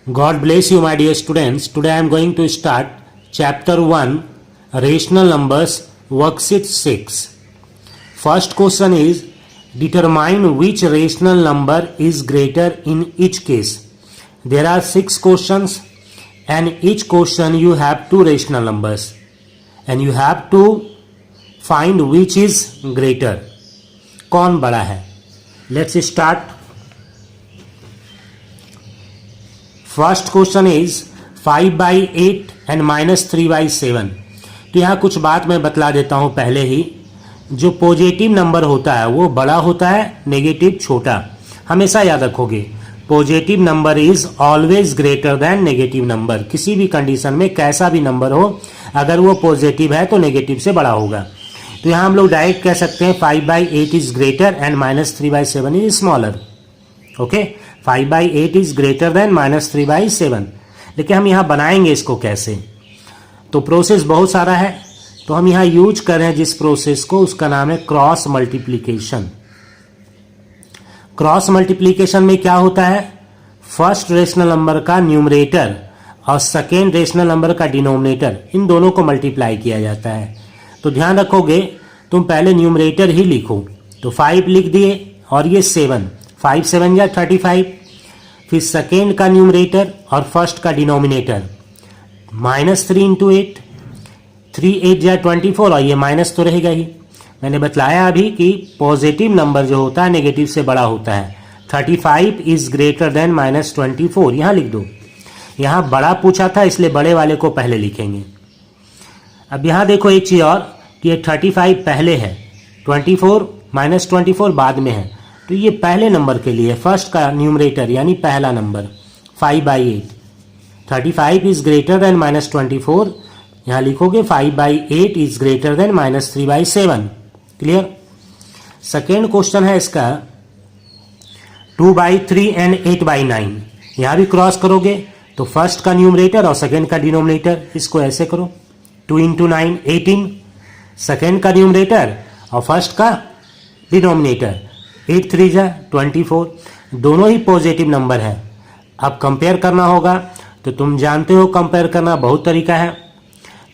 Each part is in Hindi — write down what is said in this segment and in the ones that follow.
God bless you, my dear students. Today I am going to start chapter 1, rational numbers, worksheet 6. First question is, determine which rational number is greater in each case. There are 6 questions and each question you have 2 rational numbers and you have to find which is greater. कौन बड़ा है? Let's start. First question is 5/8 and -3/7। तो यहाँ कुछ बात मैं बतला देता हूँ पहले ही। जो पॉजिटिव नंबर होता है वो बड़ा होता है, नेगेटिव छोटा। हमेशा याद रखोगे, positive number is always greater than negative number. किसी भी कंडीशन में कैसा भी नंबर हो, अगर वो पॉजिटिव है तो नेगेटिव से बड़ा होगा। तो यहाँ हम लोग डायरेक्ट कह सकते हैं 5/8 is greater and -3/7 is smaller. Okay, 5/8 is greater than -3/7। लेकिन हम यहाँ बनाएंगे इसको कैसे? तो प्रोसेस बहुत सारा है, तो हम यहाँ यूज कर रहे हैं जिस प्रोसेस को, उसका नाम है क्रॉस मल्टीप्लीकेशन। क्रॉस मल्टीप्लीकेशन में क्या होता है? फर्स्ट रेशनल नंबर का न्यूमरेटर और सेकेंड रेशनल नंबर का डिनोमिनेटर, इन दोनों को मल्टीप्लाई किया जाता है। तो ध्यान रखोगे, तुम पहले न्यूमरेटर ही लिखो। तो 5 लिख दिए और ये 7, 5 7 या 35। फिर सेकेंड का न्यूमरेटर और फर्स्ट का डिनोमिनेटर -3 × 8, 3 8 या 24, और ये माइनस तो रहेगा ही। मैंने बतलाया अभी कि पॉजिटिव नंबर जो होता है नेगेटिव से बड़ा होता है। 35 इज ग्रेटर देन -24, यहाँ लिख दो। यहाँ बड़ा पूछा था इसलिए बड़े वाले को पहले लिखेंगे। अब यहाँ देखो एक चीज़ और, कि ये 35 पहले है, 24 -24 बाद में है। तो ये पहले नंबर के लिए फर्स्ट का न्यूमरेटर यानी पहला नंबर 5/8। 35 इज ग्रेटर देन -24, यहाँ लिखोगे 5/8 is greater than -3/7। Clear? Second question है इसका 2/3 एंड 8/9। यहाँ भी क्रॉस करोगे तो फर्स्ट का न्यूमरेटर और सेकेंड का डिनोमिनेटर, इसको ऐसे करो, 2 × 9 18, सेकेंड का न्यूमरेटर और फर्स्ट का डिनोमिनेटर, 8 3 जा 24। दोनों ही पॉजिटिव नंबर है। अब कंपेयर करना होगा, तो तुम जानते हो कंपेयर करना बहुत तरीका है।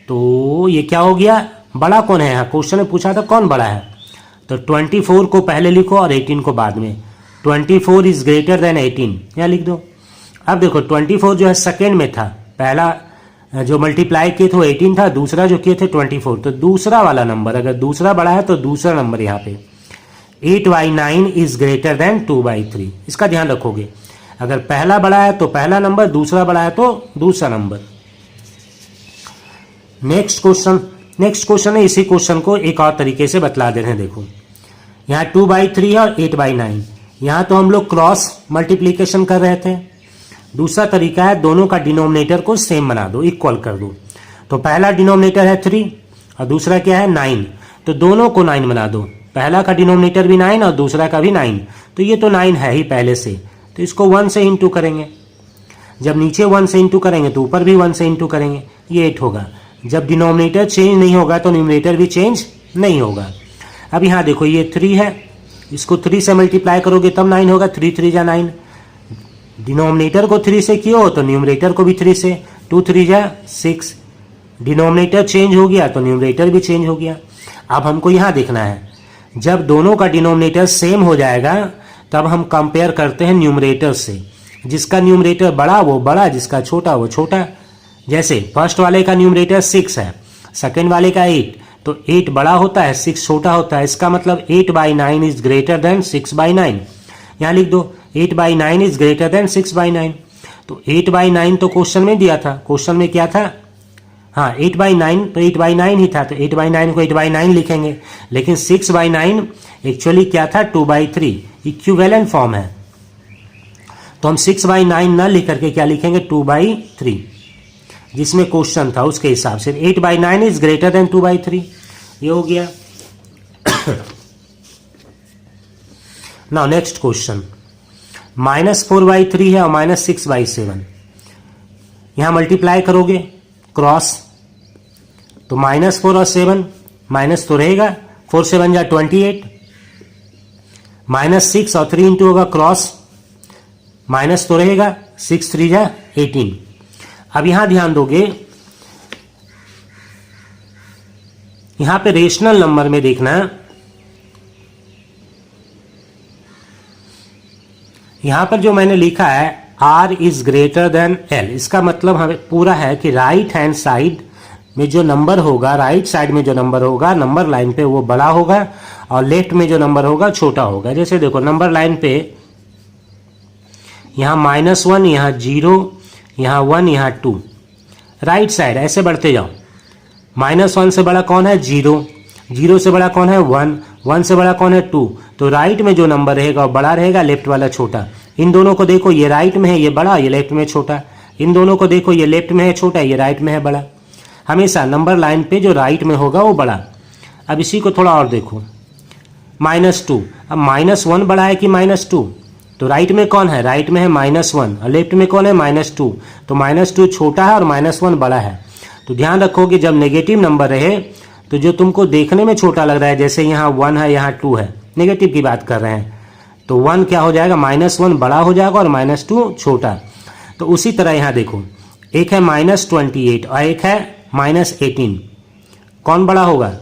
तो ये क्या हो गया, बड़ा कौन है? यहाँ क्वेश्चन में पूछा था कौन बड़ा है, तो 24 को पहले लिखो और 18 को बाद में। 24 इज ग्रेटर देन 18, यहाँ लिख दो। अब देखो 24 जो है सेकेंड में था, पहला जो मल्टीप्लाई किए थे वो 18 था, दूसरा जो किए थे 24। तो दूसरा वाला नंबर, अगर दूसरा बड़ा है तो दूसरा नंबर यहाँ पे 8/9 इज ग्रेटर देन 2/3। इसका ध्यान रखोगे, अगर पहला बड़ा है तो पहला नंबर, दूसरा बड़ा है तो दूसरा नंबर। नेक्स्ट क्वेश्चन है, इसी क्वेश्चन को एक और तरीके से बतला दे रहे हैं। देखो यहाँ 2/3 और 8/9, यहाँ तो हम लोग क्रॉस मल्टीप्लीकेशन कर रहे थे। दूसरा तरीका है, दोनों का डिनोमिनेटर को सेम बना दो, इक्वल कर दो। तो पहला डिनोमिनेटर है 3 और दूसरा क्या है 9, तो दोनों को 9 बना दो। पहला का डिनोमिनेटर भी 9 और दूसरा का भी 9, तो ये तो 9 है ही पहले से, तो इसको 1 से इंटू करेंगे। जब नीचे 1 से इंटू करेंगे तो ऊपर भी 1 से इंटू करेंगे, ये 8 होगा। जब डिनोमिनेटर चेंज नहीं होगा तो न्यूमरेटर भी चेंज नहीं होगा। अब यहाँ देखो ये 3 है, इसको 3 से मल्टीप्लाई करोगे तब 9 होगा, 3 3 जा 9। डिनोमिनेटर को 3 से किया हो तो न्यूमरेटर को भी 3 से, 2 3 जा 6। डिनोमिनेटर चेंज हो गया तो न्यूमरेटर भी चेंज हो गया। अब हमको यहाँ देखना है, जब दोनों का डिनोमिनेटर सेम हो जाएगा तब हम कंपेयर करते हैं न्यूमरेटर से। जिसका न्यूमरेटर बड़ा वो बड़ा, जिसका छोटा वो छोटा। जैसे फर्स्ट वाले का न्यूमरेटर 6 है, सेकेंड वाले का 8, तो 8 बड़ा होता है, 6 छोटा होता है। इसका मतलब 8/9 इज ग्रेटर देन 6/9। यहाँ लिख दो 8/9 इज ग्रेटर देन 6/9। तो 8/9 तो क्वेश्चन में दिया था, क्वेश्चन में क्या था? हाँ 8/9, तो 8/9 ही था, तो 8/9 को 8/9 लिखेंगे। लेकिन 6/9 एक्चुअली क्या था? 2/3, इक्विवेलेंट फॉर्म है। तो हम 6/9 ना लिख करके क्या लिखेंगे? 2/3, जिसमें क्वेश्चन था उसके हिसाब से 8/9 इज ग्रेटर देन 2/3, ये हो गया। नाउ नेक्स्ट क्वेश्चन, -4/3 है और -6/7। यहां मल्टीप्लाई करोगे क्रॉस, तो -4 और 7, माइनस तो रहेगा, 4 7 जा 28, -6 और 3 इंटू होगा क्रॉस, माइनस तो रहेगा, 6 3 जा 18। अब यहां ध्यान दोगे, यहां पे रेशनल नंबर में देखना, यहां पर जो मैंने लिखा है r is greater than l, इसका मतलब हमें पूरा है कि राइट हैंड साइड में जो नंबर होगा, राइट साइड में जो नंबर होगा नंबर लाइन पे वो बड़ा होगा और लेफ्ट में जो नंबर होगा छोटा होगा। जैसे देखो नंबर लाइन पे यहाँ -1, यहाँ 0, यहाँ 1, यहाँ 2, राइट साइड ऐसे बढ़ते जाओ। -1 से बड़ा कौन है? 0, 0 से बड़ा कौन है? 1, 1 से बड़ा कौन है? 2। तो राइट में जो नंबर रहेगा वो बड़ा रहेगा, लेफ्ट वाला छोटा। इन दोनों को देखो, ये राइट में है ये बड़ा, ये लेफ्ट में छोटा। इन दोनों को देखो, ये लेफ्ट में है छोटा, ये राइट में है बड़ा। हमेशा नंबर लाइन पे जो राइट में होगा वो बड़ा। अब इसी को थोड़ा और देखो, -2। अब -1 बड़ा है कि -2? तो राइट में कौन है? राइट में है -1 और लेफ्ट में कौन है? -2। तो -2 छोटा है और -1 बड़ा है। तो ध्यान रखो कि जब नेगेटिव नंबर रहे तो जो तुमको देखने में छोटा लग रहा है, जैसे यहाँ 1 है, यहाँ 2 है, नेगेटिव की बात कर रहे हैं, तो 1 क्या हो जाएगा? -1 बड़ा हो जाएगा और -2 छोटा। तो उसी तरह यहाँ देखो, एक है -28 और एक है -18, कौन बड़ा होगा?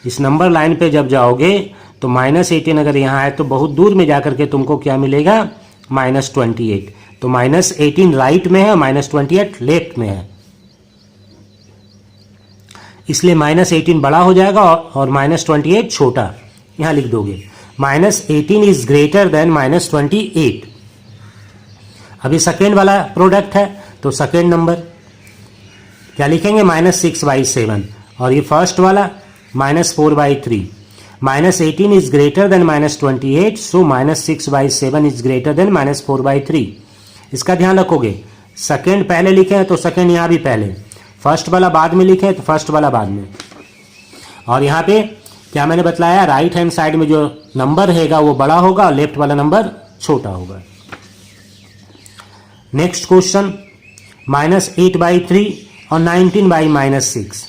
इस नंबर लाइन पे जब जाओगे तो -18 अगर यहाँ है तो बहुत दूर में जाकर के तुमको क्या मिलेगा? -28। तो -18 राइट में है, -28 लेफ्ट में है, इसलिए -18 बड़ा हो जाएगा और -28 छोटा। यहाँ लिख दोगे -18 इज ग्रेटर देन -28। अभी सेकेंड वाला प्रोडक्ट है तो सेकेंड नंबर क्या लिखेंगे? -6/7। और ये फर्स्ट वाला -4/3। -18 is greater than -28, so -6/7 is greater than -4/3। इसका ध्यान रखोगे, सेकेंड पहले लिखे हैं तो सेकेंड यहाँ भी पहले, फर्स्ट वाला बाद में लिखे तो फर्स्ट वाला बाद में। और यहाँ पे क्या मैंने बतलाया? राइट हैंड साइड में जो नंबर रहेगा वो बड़ा होगा और लेफ्ट वाला नंबर छोटा होगा। नेक्स्ट क्वेश्चन, -8/3 और 19/-6।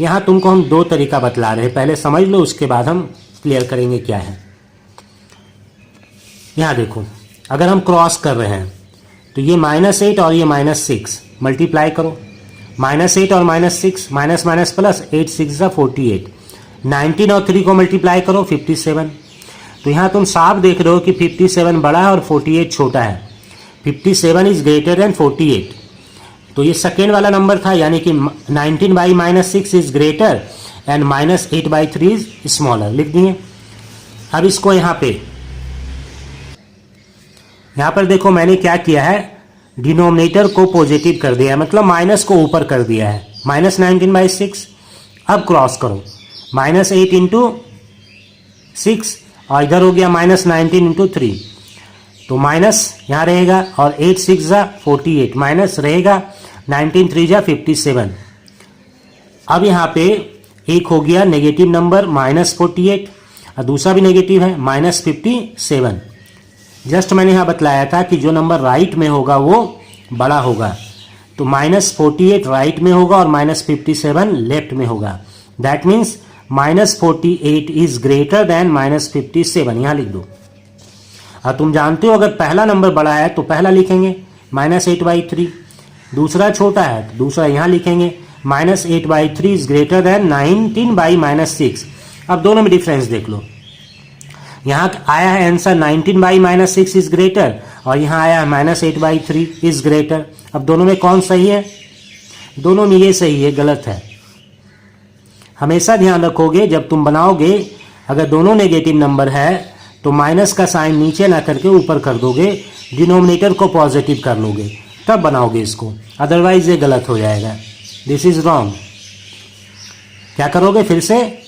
यहाँ तुमको हम दो तरीका बतला रहे हैं, पहले समझ लो उसके बाद हम क्लियर करेंगे क्या है। यहाँ देखो, अगर हम क्रॉस कर रहे हैं तो ये -8 और ये -6 मल्टीप्लाई करो, -8 और -6, माइनस माइनस प्लस, 8 6 48। 19 और 3 को मल्टीप्लाई करो, 57। तो यहाँ तुम साफ देख रहे हो कि 57 बड़ा है और 48 छोटा है। 57 इज ग्रेटर देन 48। तो ये सेकेंड वाला नंबर था, यानी कि 19/-6 is greater and -8/3 is smaller, लिख दिए। अब इसको यहाँ पर देखो मैंने क्या किया है, डिनोमिनेटर को पॉजिटिव कर दिया है, मतलब माइनस को ऊपर कर दिया है, -19/6। अब क्रॉस करो, -8 × 6 और इधर हो गया -19 × 3, तो माइनस यहाँ रहेगा और 8 6 जा 48, माइनस रहेगा 19 3 जा 57। अब यहाँ पे एक हो गया नेगेटिव नंबर -48 और दूसरा भी नेगेटिव है -57। जस्ट मैंने यहाँ बतलाया था कि जो नंबर राइट में होगा वो बड़ा होगा, तो -48 राइट में होगा और -57 लेफ्ट में होगा। That means -48 is greater than -57, यहाँ लिख दो। और तुम जानते हो अगर पहला नंबर बड़ा है तो पहला लिखेंगे -8/3, दूसरा छोटा है तो दूसरा यहाँ लिखेंगे -8/3 इज ग्रेटर देन 19/-6। अब दोनों में डिफरेंस देख लो, यहाँ आया है आंसर 19/-6 इज ग्रेटर और यहाँ आया है -8/3 इज ग्रेटर। अब दोनों में कौन सही है? दोनों में ये सही है, गलत है। हमेशा ध्यान रखोगे जब तुम बनाओगे, अगर दोनों नेगेटिव नंबर है तो माइनस का साइन नीचे ना करके ऊपर कर दोगे, डिनोमिनेटर को पॉजिटिव कर लोगे, तब बनाओगे इसको, अदरवाइज ये गलत हो जाएगा। This is wrong. क्या करोगे? फिर से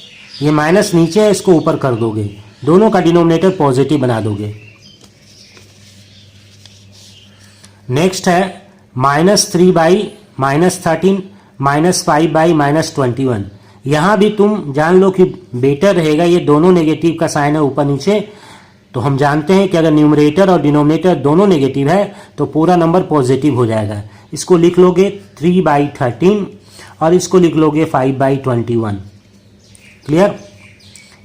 ये माइनस नीचे है, इसको ऊपर कर दोगे, दोनों का डिनोमिनेटर पॉजिटिव बना दोगे। नेक्स्ट है -3/-13, -5/-21। यहाँ भी तुम जान लो कि बेटर रहेगा, ये दोनों नेगेटिव का साइन है ऊपर नीचे, तो हम जानते हैं कि अगर न्यूमरेटर और डिनोमिनेटर दोनों नेगेटिव है तो पूरा नंबर पॉजिटिव हो जाएगा। इसको लिख लोगे 3/13 और इसको लिख लोगे 5/21। क्लियर?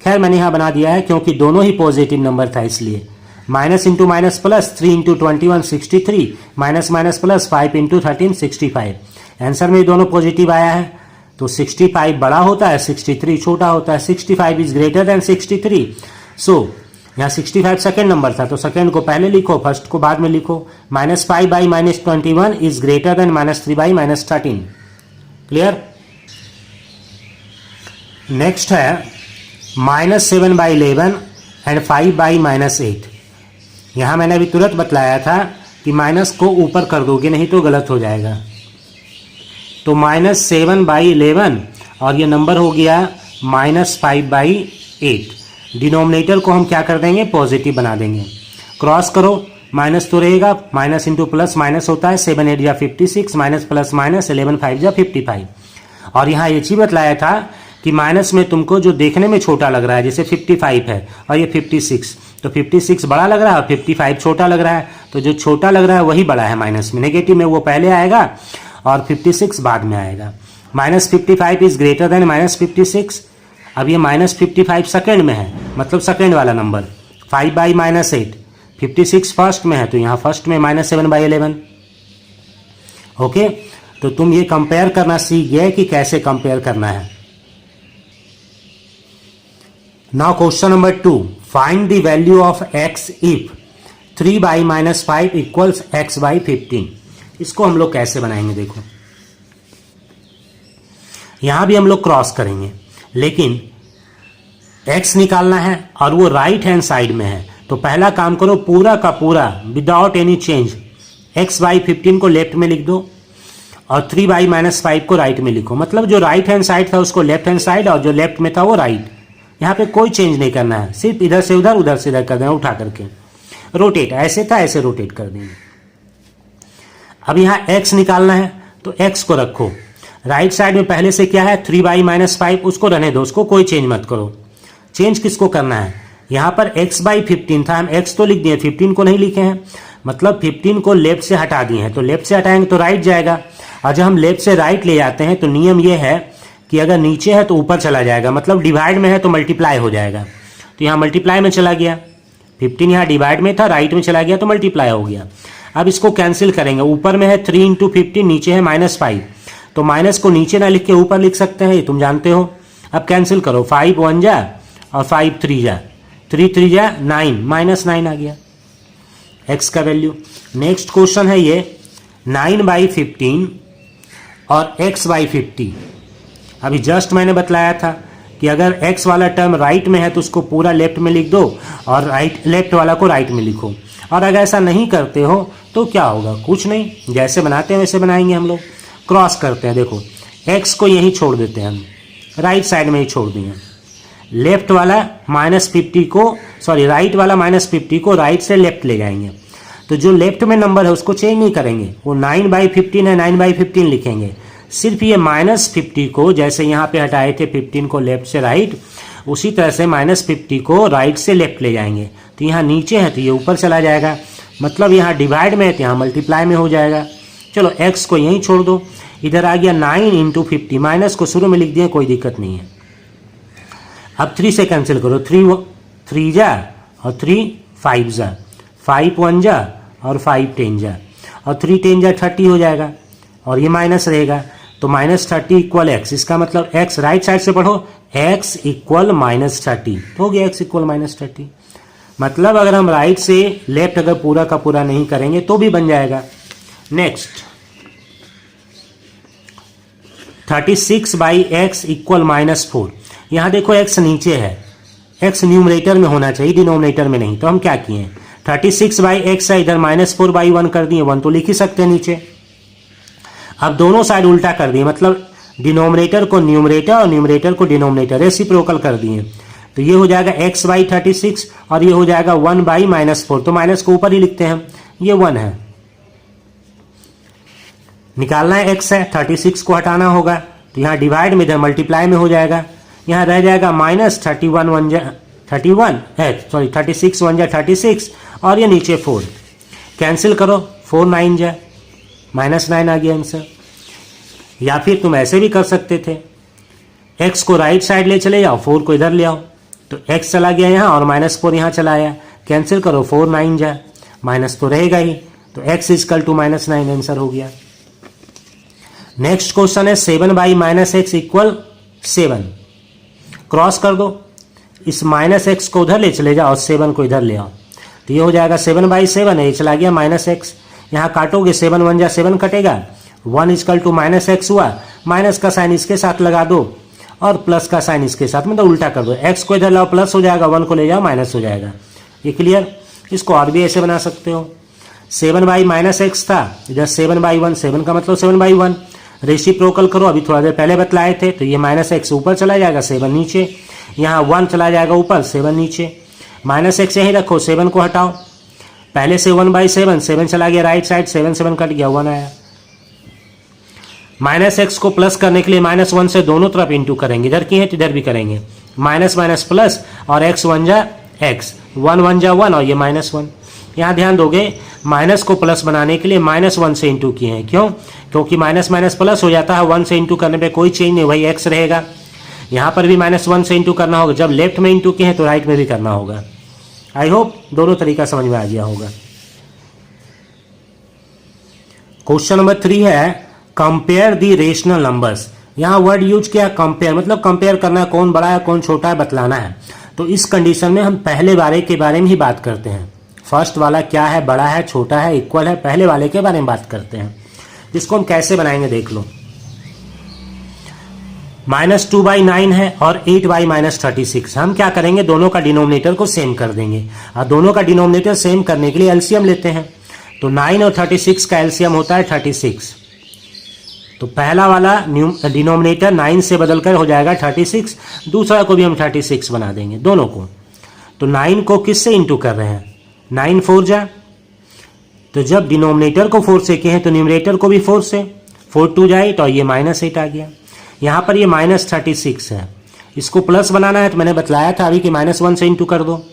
खैर मैंने यहाँ बना दिया है क्योंकि दोनों ही पॉजिटिव नंबर था इसलिए। Minus into minus plus 3 into 21 63, minus minus plus 5 into 13 65। Answer में दोनों पॉजिटिव आया है, तो 65 बड़ा होता है, 63 छोटा होता है। 65 इज ग्रेटर देन 63। सो यहाँ 65 सेकेंड नंबर था, तो सेकेंड को पहले लिखो, फर्स्ट को बाद में लिखो। -5 by -21 is greater than -3 by -13। Clear. Next है -7 बाई 11 एंड 5 बाई -8। यहाँ मैंने अभी तुरंत बतलाया था कि माइनस को ऊपर कर दोगे, नहीं तो गलत हो जाएगा। तो -7 बाई 11 और ये नंबर हो गया -5 बाई 8। डिनोमिनेटर को हम क्या कर देंगे, पॉजिटिव बना देंगे। क्रॉस करो, माइनस तो रहेगा, माइनस इंटू प्लस माइनस होता है, 7 8 या 56, माइनस प्लस माइनस 11 5 या 55। और यहाँ ये चीज़ बतलाया था कि माइनस में तुमको जो देखने में छोटा लग रहा है, जैसे 55 है और ये 56, तो 56 बड़ा लग रहा है और 55 छोटा लग रहा है, तो जो छोटा लग रहा है वही बड़ा है माइनस में। नेगेटिव में वो पहले आएगा और 56 बाद में आएगा। -55 इज ग्रेटर देन -56। अब ये -55 सेकेंड में है, मतलब सेकेंड वाला नंबर। 5 बाई -8, 56 फर्स्ट में है, तो यहाँ फर्स्ट में -7 बाई 11। ओके, तो तुम ये कंपेयर करना सीख गए कि कैसे कंपेयर करना है। Now question number 2, find the value of x if 3 by -5 equals x by 15। इसको हम लोग कैसे बनाएंगे, देखो यहां भी हम लोग क्रॉस करेंगे, लेकिन x निकालना है और वो राइट हैंड साइड में है। तो पहला काम करो, पूरा का पूरा without any change x by 15 को लेफ्ट में लिख दो और 3 बाई -5 को राइट में लिखो। मतलब जो राइट हैंड साइड था उसको लेफ्ट हैंड साइड और जो लेफ्ट में था वो राइट। यहाँ पे कोई चेंज नहीं करना है, सिर्फ इधर से उधर, उधर से इधर कर देना, उठा करके रोटेट, ऐसे था ऐसे रोटेट कर देंगे। अब यहाँ x निकालना है, तो x को रखो राइट साइड में। पहले से क्या है, 3 बाई -5, उसको रहने दो, उसको कोई चेंज मत करो। चेंज किसको करना है, यहाँ पर x बाई 15 था, हम x तो लिख दिए, 15 को नहीं लिखे हैं, मतलब 15 को लेफ्ट से हटा दिए हैं। तो लेफ्ट से हटाएंगे तो राइट जाएगा, और जब हम लेफ्ट से राइट ले जाते हैं तो नियम ये है कि अगर नीचे है तो ऊपर चला जाएगा, मतलब डिवाइड में है तो मल्टीप्लाई हो जाएगा। तो यहाँ मल्टीप्लाई में चला गया, 15 यहाँ डिवाइड में था, राइट में चला गया तो मल्टीप्लाई हो गया। अब इसको कैंसिल करेंगे, ऊपर में है 3 इंटू 15, नीचे है -5, तो माइनस को नीचे ना लिख के ऊपर लिख सकते हैं, तुम जानते हो। अब कैंसिल करो, 5 1 जा और 5 3 जा, 3 3 जा 9, -9 आ गया x का वैल्यू। नेक्स्ट क्वेश्चन है ये 9 बाई 15 और x बाई 50। अभी जस्ट मैंने बतलाया था कि अगर x वाला टर्म राइट में है तो उसको पूरा लेफ्ट में लिख दो और लेफ्ट वाला को राइट में लिखो। और अगर ऐसा नहीं करते हो तो क्या होगा, कुछ नहीं, जैसे बनाते हैं वैसे बनाएंगे हम लोग। क्रॉस करते हैं, देखो x को यहीं छोड़ देते हैं हम, राइट साइड में ही छोड़ दिए। लेफ्ट वाला -50 को, सॉरी राइट वाला -50 को राइट से लेफ्ट ले जाएंगे। तो जो लेफ्ट में नंबर है उसको चेंज नहीं करेंगे, वो 9 बाई 15 है, 9 बाई 15 लिखेंगे। सिर्फ ये -50 को जैसे यहाँ पे हटाए थे 15 को लेफ्ट से राइट, उसी तरह से -50 को राइट से लेफ्ट ले जाएंगे। तो यहाँ नीचे है तो ये ऊपर चला जाएगा, मतलब यहाँ डिवाइड में है तो यहाँ मल्टीप्लाई में हो जाएगा। चलो x को यहीं छोड़ दो, इधर आ गया 9 इंटू 50, माइनस को शुरू में लिख दिया, कोई दिक्कत नहीं है। अब 3 से कैंसिल करो, 3 जा और 3 5 जा, 5 1 जा और 5 10 जा, और 3 10 जा 30 हो जाएगा, और ये माइनस रहेगा तो -30 इक्वल x। इसका मतलब x राइट साइड से पढ़ो, x इक्वल -30 हो गया, x इक्वल -30। मतलब अगर हम राइट से लेफ्ट अगर पूरा का पूरा नहीं करेंगे तो भी बन जाएगा। Next 36 by x equal -4। यहाँ देखो x नीचे है, x न्यूमरेटर में होना चाहिए, डिनोमिनेटर में नहीं। तो हम क्या किए, 36 बाई x है, इधर -4 बाई 1 कर दिए, 1 तो लिख ही सकते हैं नीचे। अब दोनों साइड उल्टा कर दिए, मतलब डिनोमिनेटर को न्यूमरेटर और न्यूमरेटर को डिनोमिनेटर, रेसिप्रोकल कर दिए। तो ये हो जाएगा x बाई 36 और ये हो जाएगा 1 बाई -4। तो माइनस को ऊपर ही लिखते हैं, ये 1 है। निकालना है x है, 36 को हटाना होगा, तो यहाँ डिवाइड में, इधर मल्टीप्लाई में हो जाएगा। यहाँ रह जाएगा -36 1 जा 36 और ये नीचे 4, कैंसिल करो, 4 9 जा, -9 आ गया आंसर। या फिर तुम ऐसे भी कर सकते थे, x को राइट साइड ले चले जाओ, 4 को इधर ले आओ, तो x चला गया यहाँ और -4 यहाँ चला आया, कैंसिल करो, 4 9 जा, माइनस तो रहेगा ही, तो x इजकल टू -9 आंसर हो गया। नेक्स्ट क्वेश्चन है 7/-x इक्वल 7। क्रॉस कर दो, इस -x को उधर ले चले जाओ और 7 को इधर ले आओ, तो ये हो जाएगा 7/7 है, ये चला गया -x, यहाँ काटोगे 7 1 जा 7 कटेगा, 1 इजकल टू -x हुआ, माइनस का साइन इसके साथ लगा दो और प्लस का साइन इसके साथ, मतलब उल्टा कर दो, x को इधर लाओ प्लस हो जाएगा, 1 को ले जाओ माइनस हो जाएगा। ये क्लियर? इसको और भी ऐसे बना सकते हो, 7/-x था, इधर 7/1, 7 का मतलब 7/1, रेसिप्रोकल करो, अभी थोड़ा देर पहले बतलाए थे, तो ये -x ऊपर चला जाएगा, 7 नीचे, यहाँ 1 चला जाएगा ऊपर, 7 नीचे, -x यहीं रखो, 7 को हटाओ, पहले से 1/7, 7 चला गया राइट साइड, 7 7 कट गया, 1 आया। -x को प्लस करने के लिए -1 से दोनों तरफ इंटू करेंगे, इधर की है तो इधर भी करेंगे, माइनस माइनस प्लस, और x 1 जा x, 1 1 जा 1, और ये -1। यहाँ ध्यान दोगे, माइनस को प्लस बनाने के लिए -1 से इंटू किए हैं, क्यों? क्योंकि माइनस माइनस प्लस हो जाता है, 1 से इंटू करने पे कोई चेंज नहीं, वही x रहेगा। यहाँ पर भी -1 से इंटू करना होगा, जब लेफ्ट में इंटू किए हैं तो राइट में भी करना होगा। आई होप दोनों तरीका समझ में आ गया होगा। क्वेश्चन नंबर 3 है कंपेयर दी रेशनल नंबर्स। यहाँ वर्ड यूज किया कंपेयर, मतलब कंपेयर करना, कौन बड़ा है कौन छोटा है बतलाना है। तो इस कंडीशन में हम पहले वाले के बारे में ही बात करते हैं, फर्स्ट वाला क्या है, बड़ा है छोटा है इक्वल है, पहले वाले के बारे में बात करते हैं। जिसको हम कैसे बनाएंगे देख लो, -2/9 है और 8/-36। हम क्या करेंगे, दोनों का डिनोमिनेटर को सेम कर देंगे, और दोनों का डिनोमिनेटर सेम करने के लिए एलसीएम लेते हैं। तो 9 और 36 का एलसीएम होता है 36, तो पहला वाला डिनोमिनेटर 9 से बदलकर हो जाएगा 36, दूसरा को भी हम 36 बना देंगे दोनों को। तो 9 को किससे इंटू कर रहे हैं, 9 4 जा, तो जब डिनोमिनेटर को 4 से किए हैं तो न्यूमरेटर को भी 4 से, 4 2 जा 8, और ये -8 आ गया। यहाँ पर ये -36 है, इसको प्लस बनाना है तो मैंने बतलाया था अभी कि -1 से इंटू कर दो,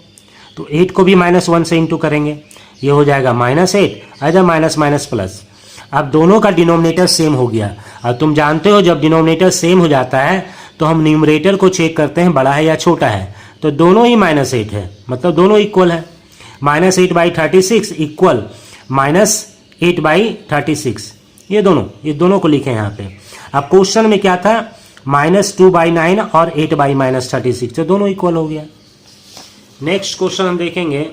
तो 8 को भी -1 से इंटू करेंगे, ये हो जाएगा -8, अगर माइनस माइनस प्लस। अब दोनों का डिनोमिनेटर सेम हो गया, और तुम जानते हो जब डिनोमिनेटर सेम हो जाता है तो हम न्यूमरेटर को चेक करते हैं बड़ा है या छोटा है, तो दोनों ही -8 है, मतलब दोनों इक्वल है। -8/36 इक्वल -8/36, ये दोनों को लिखे यहाँ पे। अब क्वेश्चन में क्या था, -2/9 और 8/-36, तो दोनों इक्वल हो गया। नेक्स्ट क्वेश्चन हम देखेंगे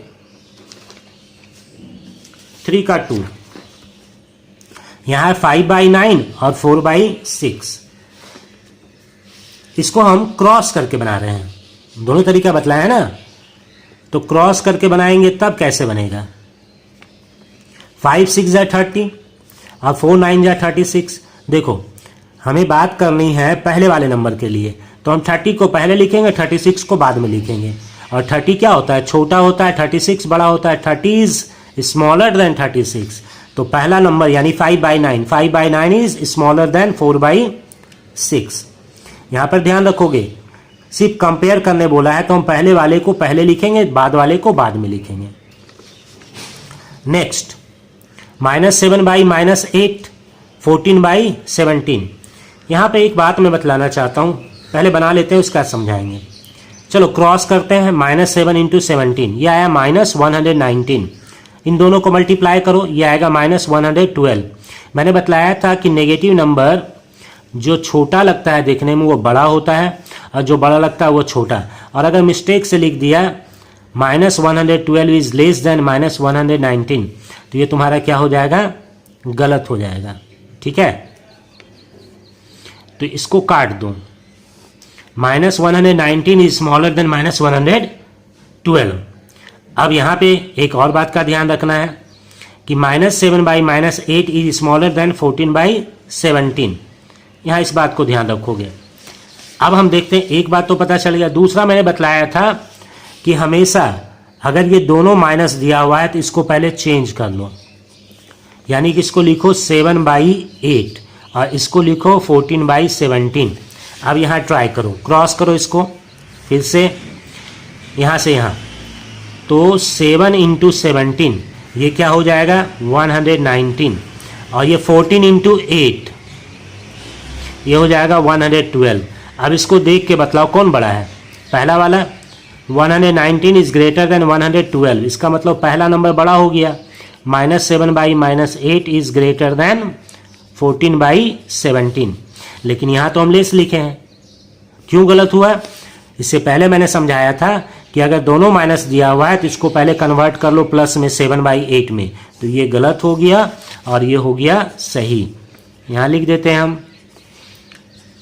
3 का 2, यहाँ है 5/9 और 4/6। इसको हम क्रॉस करके बना रहे हैं, दोनों तरीका बतलाया है ना, तो क्रॉस करके बनाएंगे तब कैसे बनेगा, 5 6 जा 30 और 4 9 जा 36। देखो हमें बात करनी है पहले वाले नंबर के लिए, तो हम 30 को पहले लिखेंगे, 36 को बाद में लिखेंगे। और 30 क्या होता है, छोटा होता है, 36 बड़ा होता है, 30 इज स्मॉलर देन 36। तो पहला नंबर यानी 5/9, 5/9 इज स्मॉलर देन 4/6। यहाँ पर ध्यान रखोगे, सिर्फ कंपेयर करने बोला है तो हम पहले वाले को पहले लिखेंगे, बाद वाले को बाद में लिखेंगे। नेक्स्ट -7/-8, 14/17। यहाँ पे एक बात मैं बतलाना चाहता हूँ, पहले बना लेते हैं उसका समझाएंगे। चलो क्रॉस करते हैं, -7 × 17, ये आया -119। इन दोनों को मल्टीप्लाई करो, ये आएगा -112। मैंने बतलाया था कि नेगेटिव नंबर जो छोटा लगता है देखने में वो बड़ा होता है, और जो बड़ा लगता है वो छोटा। और अगर मिस्टेक से लिख दिया -112 इज लेस देन -119, तो ये तुम्हारा क्या हो जाएगा, गलत हो जाएगा। ठीक है, तो इसको काट दो, -119 इज स्मॉलर देन -112। अब यहाँ पे एक और बात का ध्यान रखना है कि -7/-8 इज स्मॉलर देन 14/17। यहाँ इस बात को ध्यान रखोगे। अब हम देखते हैं, एक बात तो पता चल गया। दूसरा मैंने बतलाया था कि हमेशा अगर ये दोनों माइनस दिया हुआ है तो इसको पहले चेंज कर लो, यानी कि इसको लिखो 7/8 और इसको लिखो 14/17। अब यहाँ ट्राई करो, क्रॉस करो इसको फिर से यहाँ से यहाँ, तो 7 × 17 ये क्या हो जाएगा 119, और ये 14 × 8 ये हो जाएगा 112। अब इसको देख के बतलाओ कौन बड़ा है, पहला वाला 119 इज ग्रेटर देन 112, इसका मतलब पहला नंबर बड़ा हो गया। -7/-8 इज ग्रेटर देन 14/17, लेकिन यहाँ तो हम लेस लिखे हैं, क्यों गलत हुआ? इससे पहले मैंने समझाया था कि अगर दोनों माइनस दिया हुआ है तो इसको पहले कन्वर्ट कर लो प्लस में 7/8 में, तो ये गलत हो गया और ये हो गया सही। यहाँ लिख देते हैं हम,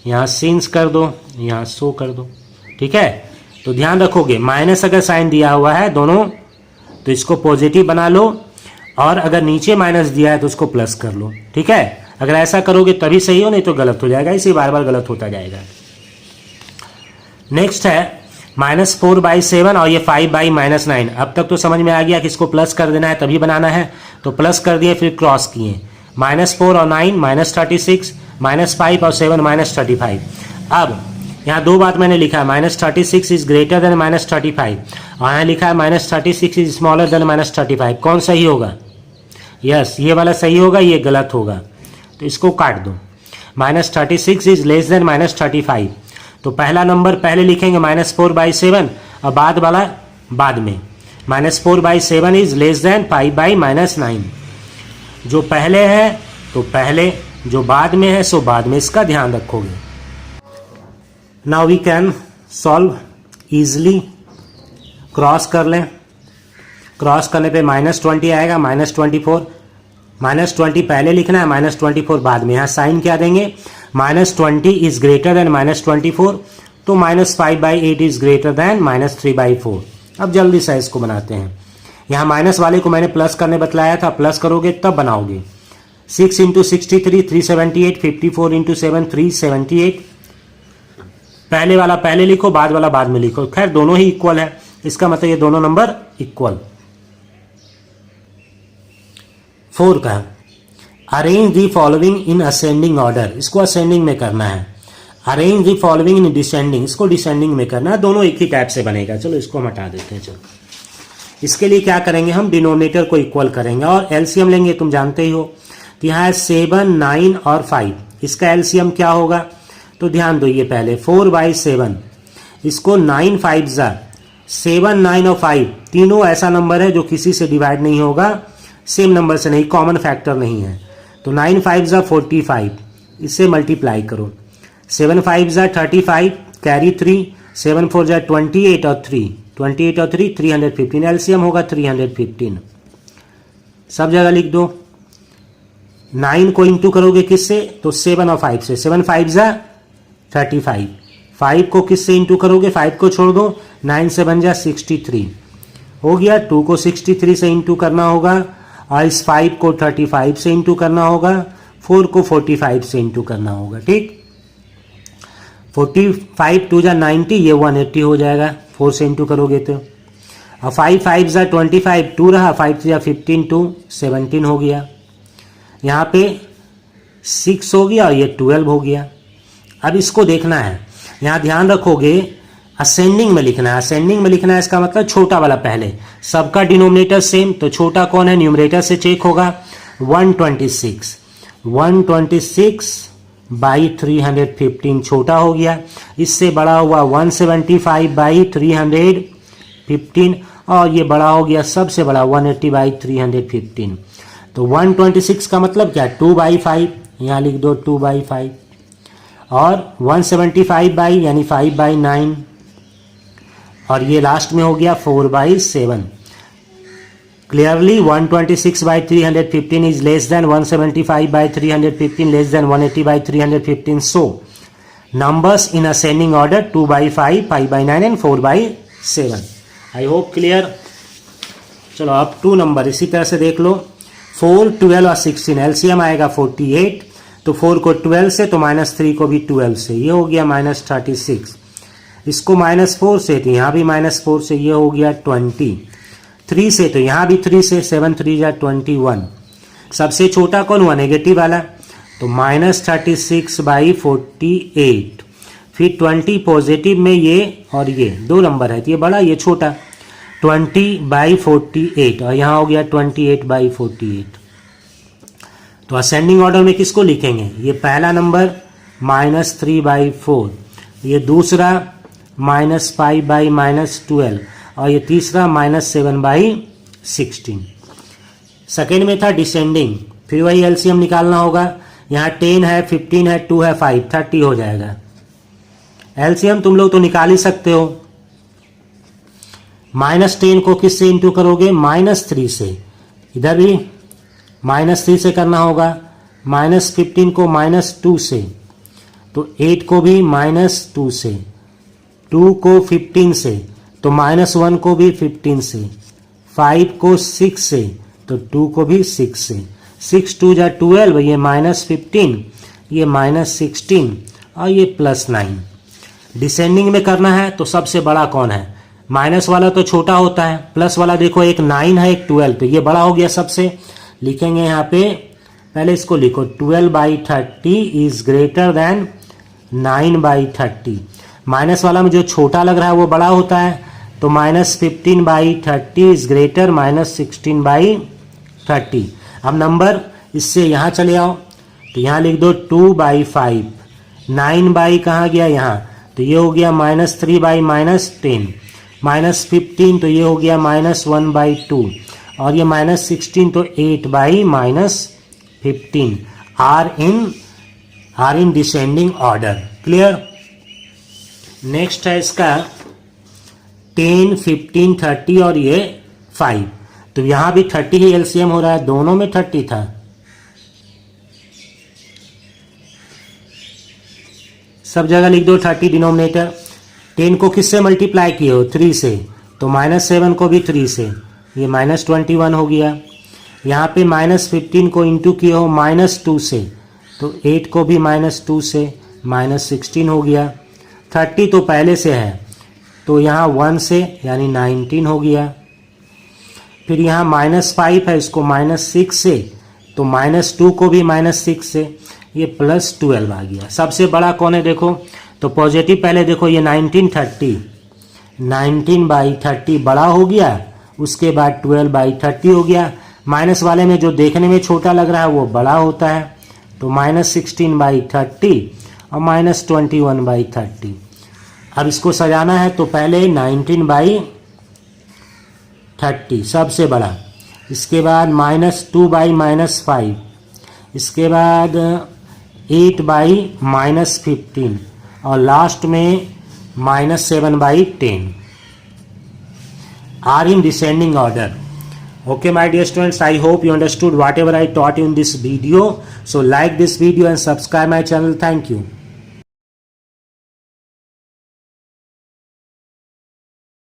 यहाँ सिंस कर दो, यहाँ सो कर दो, ठीक है। तो ध्यान रखोगे माइनस अगर साइन दिया हुआ है दोनों तो इसको पॉजिटिव बना लो, और अगर नीचे माइनस दिया है तो उसको प्लस कर लो, ठीक है। अगर ऐसा करोगे तभी सही हो, नहीं तो गलत हो जाएगा, इसे बार बार गलत होता जाएगा। नेक्स्ट है -4/7 और ये 5/-9। अब तक तो समझ में आ गया कि इसको प्लस कर देना है तभी बनाना है, तो प्लस कर दिए फिर क्रॉस किए, -4 और 9 -36, -5 और 7 -35। अब यहाँ दो बात मैंने लिखा है, -36 इज ग्रेटर देन -35, और यहाँ लिखा है -36 इज स्मॉलर देन -35। कौन सही होगा? यस, ये वाला सही होगा, ये गलत होगा, तो इसको काट दो। -36 इज लेस देन -35, तो पहला नंबर पहले लिखेंगे -4/7 और बाद वाला बाद में। -4/7 इज लेस देन 5/-9, जो पहले है तो पहले, जो बाद में है सो बाद में, इसका ध्यान रखोगे। Now we can solve easily. Cross कर लें, क्रॉस करने पे -20 आएगा, -24, -20 पहले लिखना है, -24 बाद में। यहाँ साइन क्या देंगे? -20 इज ग्रेटर देन -24, तो -5/8 इज ग्रेटर देन -3/4। अब जल्दी से इसको बनाते हैं। यहाँ माइनस वाले को मैंने प्लस करने बतलाया था, प्लस करोगे तब बनाओगे। 6 × 63 378, 54 × 7 378। पहले वाला पहले लिखो, बाद वाला बाद में लिखो, खैर दोनों ही इक्वल है, इसका मतलब ये दोनों नंबर इक्वल। 4 का arrange the following in ascending order, इसको असेंडिंग में करना है। Arrange the following in descending, इसको डिसेंडिंग में करना है। दोनों एक ही टाइप से बनेगा। चलो इसको हम हटा देते हैं। चलो इसके लिए क्या करेंगे, हम डिनोमिनेटर को इक्वल करेंगे और एलसीएम लेंगे, तुम जानते ही हो। तो यहाँ है 7, 9 और 5, इसका एलसीएम क्या होगा? तो ध्यान दो, ये पहले 4/7, इसको 9 5 7, 9 और 5 तीनों ऐसा नंबर है जो किसी से डिवाइड नहीं होगा, सेम नंबर से नहीं, कॉमन फैक्टर नहीं है। तो 9 5 45, इससे मल्टीप्लाई करो। 7 5 35, कैरी 3, 7 4 28 और 3, 28 और 3 315, एलसीएम होगा 315। सब जगह लिख दो। 9 को इंटू करोगे किससे? तो 7 और 5 से। 7 5 35, 5 को किससे इंटू करोगे? 5 को छोड़ दो, 9 7 63 हो गया। 2 को 63 से इंटू करना होगा और इस 5 को 35 से इंटू करना होगा, 4 को 45 से इंटू करना होगा, ठीक। 45 2 90, ये 180 हो जाएगा 4 से इंटू करोगे तो। और 5 5 25, 2 रहा, 5 15 2 17 हो गया। यहाँ पे 6 हो गया और ये 12 हो गया। अब इसको देखना है, यहाँ ध्यान रखोगे असेंडिंग में लिखना है। असेंडिंग में लिखना है, इसका मतलब छोटा वाला पहले, सबका डिनोमिनेटर सेम, तो छोटा कौन है? न्यूमरेटर से चेक होगा। 126 126/315 छोटा हो गया। इससे बड़ा हुआ 175/315 और ये बड़ा हो गया, सबसे बड़ा 180/315। तो 126 का मतलब क्या? 2/5, यहाँ लिख दो 2/5, और 175 यानी 5/9, और ये लास्ट में हो गया 4/7। Clearly 126/315 is less than 175/315 less than 180/315। So numbers in ascending order 2/5, 5/9 and 4/7। I hope clear. चलो अब 2 नंबर इसी तरह से देख लो। 4, 12 और 16, एलसीएम आएगा 48, तो 4 को 12 से, तो -3 को भी 12 से, ये हो गया -36। इसको -4 से, तो यहाँ भी -4 से, ये हो गया 20। 3 से, तो यहाँ भी 3 से, 7 3 21। सबसे छोटा कौन हुआ? नेगेटिव वाला, तो -36/48। फिर 20 पॉजिटिव में, ये और ये 2 नंबर है, तो ये बड़ा ये छोटा, 20/48, और यहाँ हो गया 28/48। तो असेंडिंग ऑर्डर में किसको लिखेंगे? ये पहला नंबर -3/4, ये दूसरा -5/-12 और ये तीसरा -7/16। सेकेंड में था डिसेंडिंग, फिर वही एलसीएम निकालना होगा। यहाँ 10 है, 15 है, 2 है, 5, 30 हो जाएगा। एलसीएम तुम लोग तो निकाल ही सकते हो। -10 को किससे इंटू करोगे? -3 से। इधर भी -3 से करना होगा। -15 को -2 से, तो 8 को भी -2 से, 2 को 15 से, तो -1 को भी 15 से, 5 को 6 से, तो 2 को भी 6 से। 6 2 जा 12, ये -15, ये -16 और ये +9। डिसेंडिंग में करना है तो सबसे बड़ा कौन है? माइनस वाला तो छोटा होता है, प्लस वाला देखो एक 9 है, एक 12, तो ये बड़ा हो गया सबसे। लिखेंगे यहाँ पे, पहले इसको लिखो 12/30 इज ग्रेटर देन 9/30। माइनस वाला में जो छोटा लग रहा है वो बड़ा होता है, तो -15/30 इज ग्रेटर -16/30। अब नंबर इससे यहाँ चले आओ, तो यहाँ लिख दो 2/5। 9 कहाँ गया? यहाँ, तो ये हो गया -3/-10। -15 तो ये हो गया -1/2 और ये -16 तो 8/-15 are in descending order. Clear? Next है इसका 10, 15, 30 और ये 5। तो यहां भी 30 ही एलसीएम हो रहा है, दोनों में 30 था। सब जगह लिख दो 30 डिनोमिनेटर। 10 को किससे मल्टीप्लाई किए हो? 3 से, तो -7 को भी 3 से, ये -21 हो गया। यहाँ पे -15 को इंटू किए हो -2 से, तो 8 को भी -2 से, -16 हो गया। 30 तो पहले से है, तो यहाँ 1 से यानी 19 हो गया। फिर यहाँ -5 है, इसको -6 से, तो -2 को भी -6 से, ये +12 आ गया। सबसे बड़ा कौन है देखो, तो पॉजिटिव पहले देखो, ये 19/30 बड़ा हो गया, उसके बाद 12/30 हो गया। माइनस वाले में जो देखने में छोटा लग रहा है वो बड़ा होता है, तो -16/30 और -21/30। अब इसको सजाना है तो पहले 19/30 सबसे बड़ा, इसके बाद -2/-5, इसके बाद 8/-15 और लास्ट में -7/10 are in descending order. Okay my dear students, I hope you understood whatever I taught you in this video. So like this video and subscribe my channel. Thank you.